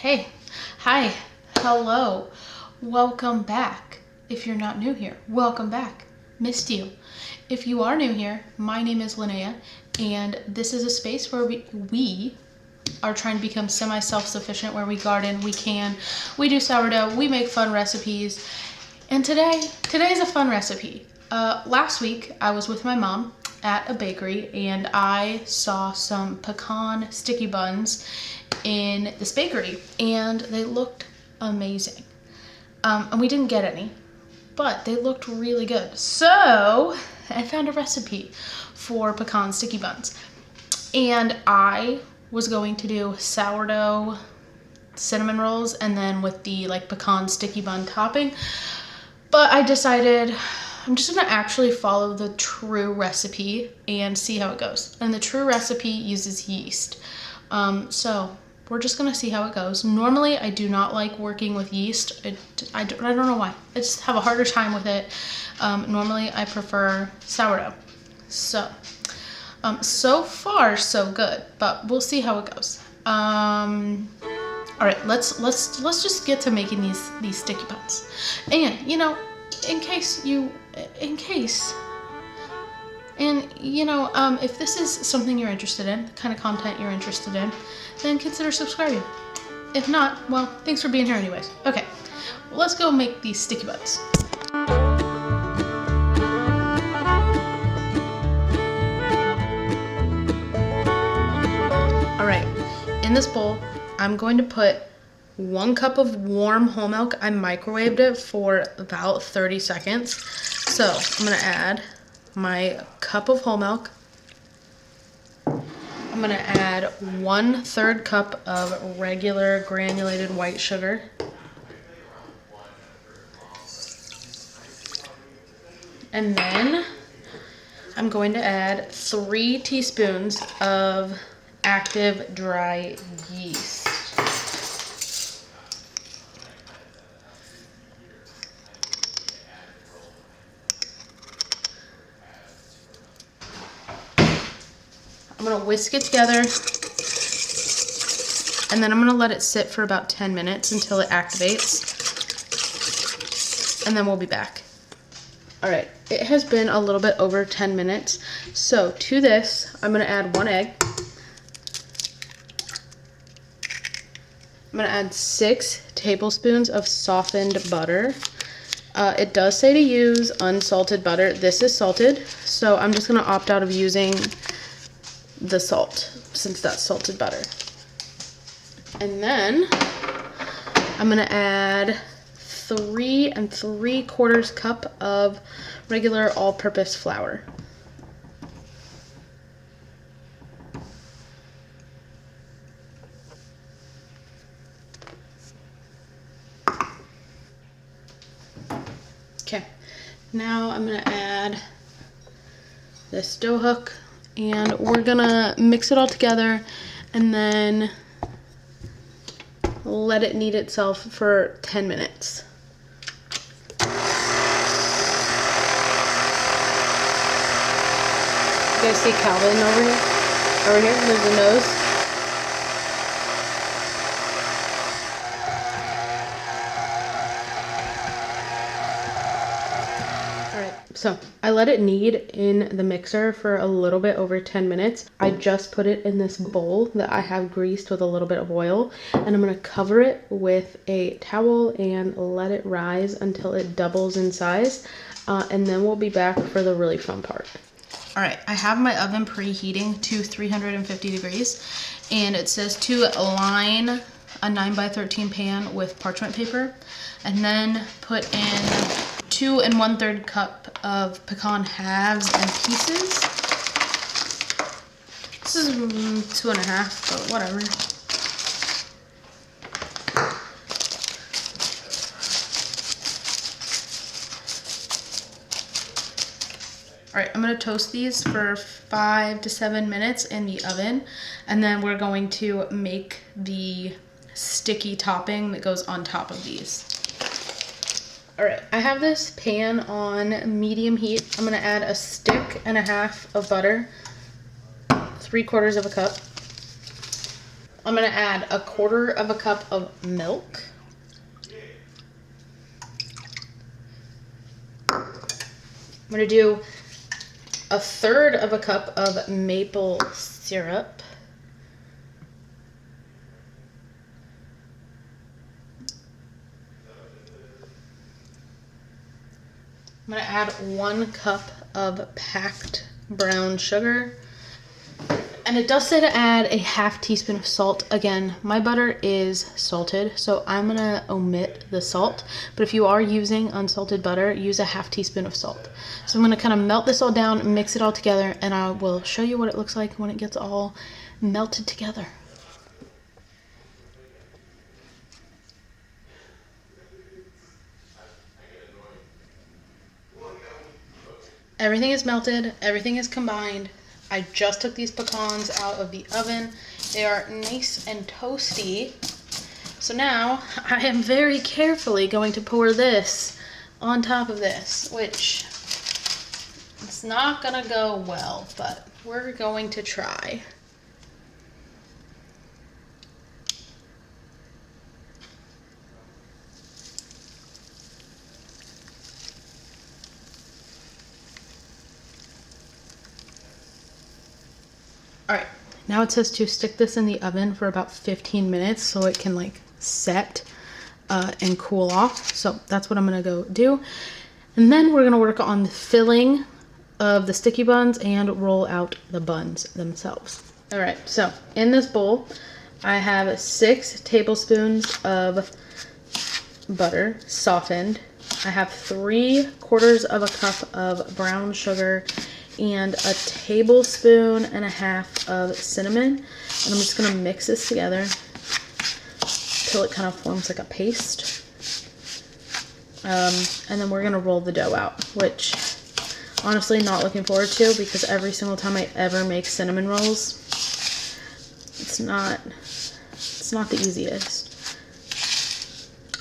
Hey, hi, hello, welcome back. If you're not new here, welcome back. Missed you. If you are new here, my name is Linnea, and this is a space where we are trying to become semi-self-sufficient, where we garden, we do sourdough, we make fun recipes, and today's a fun recipe. Last week, I was with my mom at a bakery, and I saw some pecan sticky buns in this bakery, and they looked amazing. And we didn't get any, but they looked really good. So I found a recipe for pecan sticky buns, and I was going to do sourdough cinnamon rolls and then with the pecan sticky bun topping, but I decided I'm just gonna actually follow the true recipe and see how it goes. And the true recipe uses yeast. So we're just gonna see how it goes. Normally I do not like working with yeast. I don't know why. I just have a harder time with it. Normally I prefer sourdough. So far so good, but we'll see how it goes. All right, let's just get to making these sticky buns. And if this is something you're interested in, the kind of content you're interested in, then consider subscribing. If not, well, thanks for being here anyways. Okay, well, let's go make these sticky buns. All right, in this bowl, I'm going to put 1 cup of warm whole milk. I microwaved it for about 30 seconds. So I'm gonna add my cup of whole milk. I'm gonna add 1/3 cup of regular granulated white sugar. And then I'm going to add 3 teaspoons of active dry yeast. I'm gonna whisk it together, and then I'm gonna let it sit for about 10 minutes until it activates, and then we'll be back. All right, it has been a little bit over 10 minutes. So to this, I'm gonna add 1 egg. I'm gonna add 6 tablespoons of softened butter. It does say to use unsalted butter. This is salted, so I'm just gonna opt out of using the salt since that's salted butter. And then I'm gonna add 3 3/4 cup of regular all-purpose flour. Okay, now I'm gonna add this dough hook, and we're gonna mix it all together and then let it knead itself for 10 minutes. You guys see Calvin over here? Over here, there's a nose. So I let it knead in the mixer for a little bit over 10 minutes. I just put it in this bowl that I have greased with a little bit of oil, and I'm gonna cover it with a towel and let it rise until it doubles in size, and then we'll be back for the really fun part. All right, I have my oven preheating to 350 degrees, and it says to line a 9x13 pan with parchment paper, and then put in 2 1/3 cup of pecan halves and pieces. This is 2 1/2, but whatever. All right, I'm gonna toast these for 5 to 7 minutes in the oven, and then we're going to make the sticky topping that goes on top of these. All right, I have this pan on medium heat. I'm gonna add 1.5 sticks of butter, 3/4 of a cup. I'm gonna add 1/4 cup of milk. I'm gonna do 1/3 cup of maple syrup. I'm gonna add 1 cup of packed brown sugar. And it does say to add a 1/2 teaspoon of salt. Again, my butter is salted, so I'm gonna omit the salt. But if you are using unsalted butter, use a 1/2 teaspoon of salt. So I'm gonna kind of melt this all down, mix it all together, and I will show you what it looks like when it gets all melted together. Everything is melted, everything is combined. I just took these pecans out of the oven. They are nice and toasty. So now I am very carefully going to pour this on top of this, which it's not gonna go well, but we're going to try. All right, now it says to stick this in the oven for about 15 minutes so it can like set and cool off. So that's what I'm gonna go do. And then we're gonna work on the filling of the sticky buns and roll out the buns themselves. All right, so in this bowl, I have 6 tablespoons of butter, softened. I have 3/4 cup of brown sugar and 1.5 tablespoons of cinnamon. And I'm just gonna mix this together till it kind of forms like a paste. And then we're gonna roll the dough out, which honestly not looking forward to, because every single time I ever make cinnamon rolls, it's not the easiest.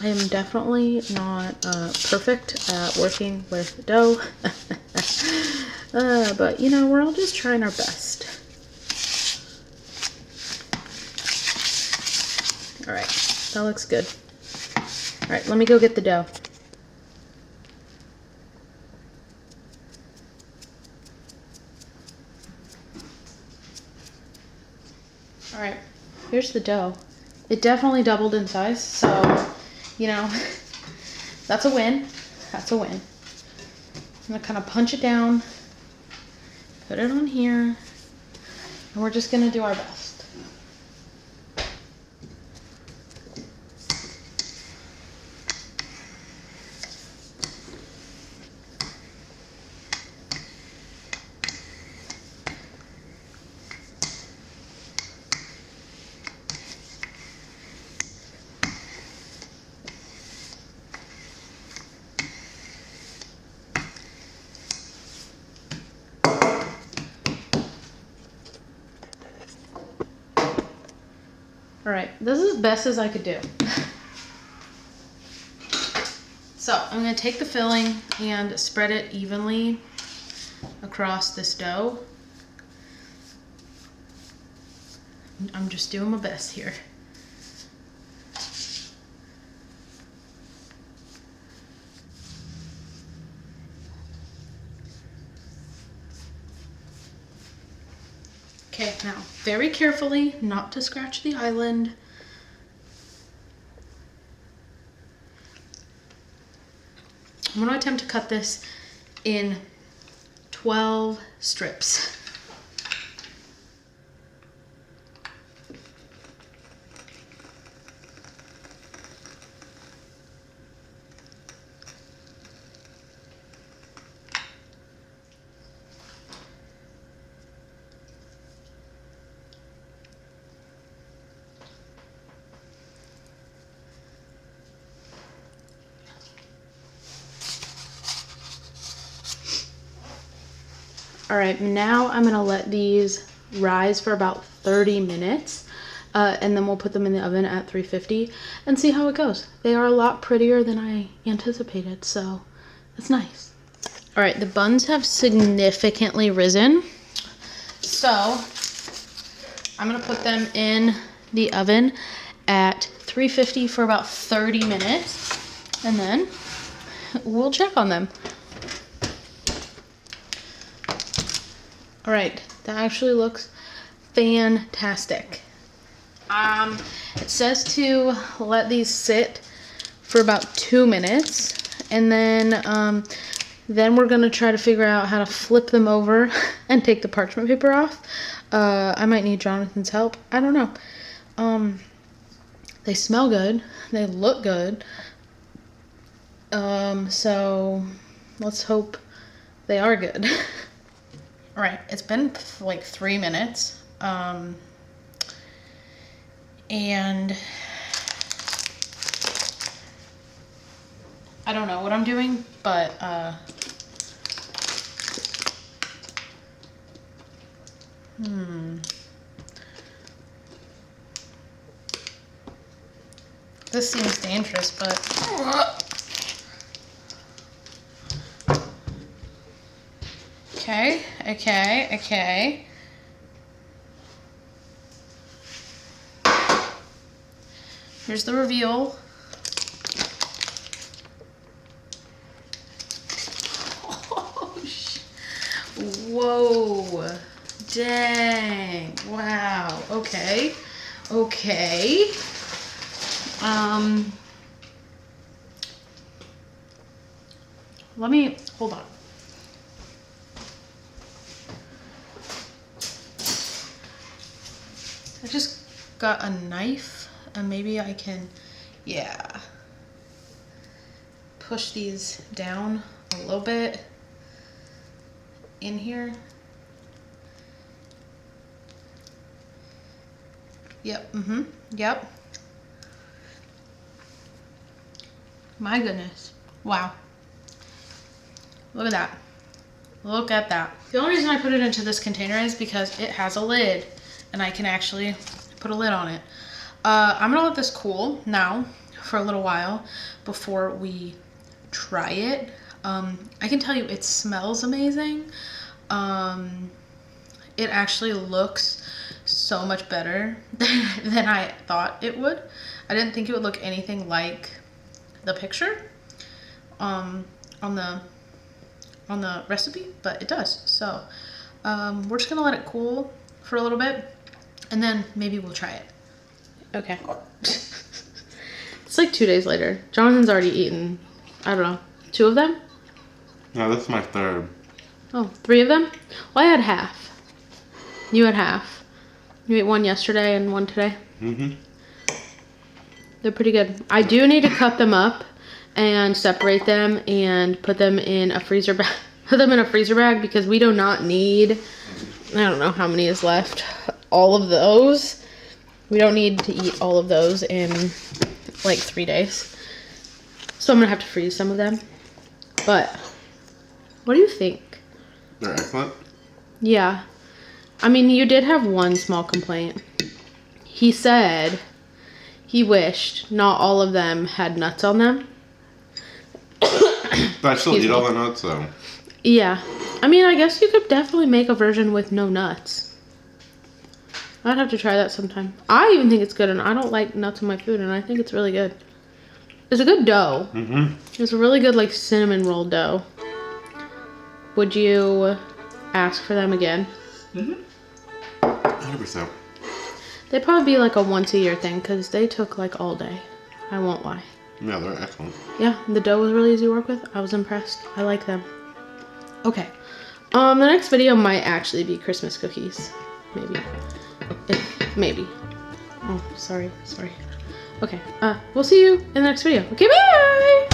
I am definitely not perfect at working with dough. But you know, we're all just trying our best. All right, that looks good. All right, let me go get the dough. All right, here's the dough. It definitely doubled in size, so, you know, that's a win. That's a win. I'm gonna kind of punch it down, put it on here, and we're just gonna do our best. All right, this is as best as I could do. So I'm gonna take the filling and spread it evenly across this dough. I'm just doing my best here. Okay, now very carefully, not to scratch the island. I'm going to attempt to cut this in 12 strips. All right, now I'm gonna let these rise for about 30 minutes and then we'll put them in the oven at 350 and see how it goes. They are a lot prettier than I anticipated, so that's nice. All right, the buns have significantly risen. So I'm gonna put them in the oven at 350 for about 30 minutes, and then we'll check on them. All right, that actually looks fantastic. It says to let these sit for about 2 minutes, and then we're gonna try to figure out how to flip them over and take the parchment paper off. I might need Jonathan's help. I don't know. They smell good. They look good. So let's hope they are good. All right, it's been like 3 minutes. And I don't know what I'm doing, but this seems dangerous, but okay. Here's the reveal. Whoa, dang, wow, okay. Let me, hold on. I just got a knife, and maybe I can, yeah, push these down a little bit in here. Yep, yep. My goodness, wow. Look at that. Look at that. The only reason I put it into this container is because it has a lid, and I can actually put a lid on it. I'm gonna let this cool now for a little while before we try it. I can tell you it smells amazing. It actually looks so much better than I thought it would. I didn't think it would look anything like the picture on the recipe, but it does. So we're just gonna let it cool for a little bit, and then maybe we'll try it. Okay. It's like 2 days later. Jonathan's already eaten, I don't know, 2 of them? No, this is my 3rd. Oh, 3 of them? Well, I had half. You had half. You ate 1 yesterday and 1 today? Mm-hmm. They're pretty good. I do need to cut them up and separate them and put them in a freezer bag. Put them in a freezer bag because we do not need, I don't know how many is left, all of those. We don't need to eat all of those in like 3 days. So I'm gonna have to freeze some of them. But what do you think? They're excellent. Yeah. I mean, you did have one small complaint. He said he wished not all of them had nuts on them. But I still eat all the nuts, though. Yeah. I mean, I guess you could definitely make a version with no nuts. I'd have to try that sometime. I even think it's good, and I don't like nuts in my food, and I think it's really good. It's a good dough. Mm-hmm. It's a really good, like, cinnamon roll dough. Would you ask for them again? Mm-hmm. 100%. They'd probably be like a once-a-year thing, because they took, like, all day. I won't lie. Yeah, they're excellent. Yeah, the dough was really easy to work with. I was impressed. I like them. Okay. The next video might actually be Christmas cookies. Maybe. Maybe. Oh, sorry. Okay. We'll see you in the next video. Okay, bye!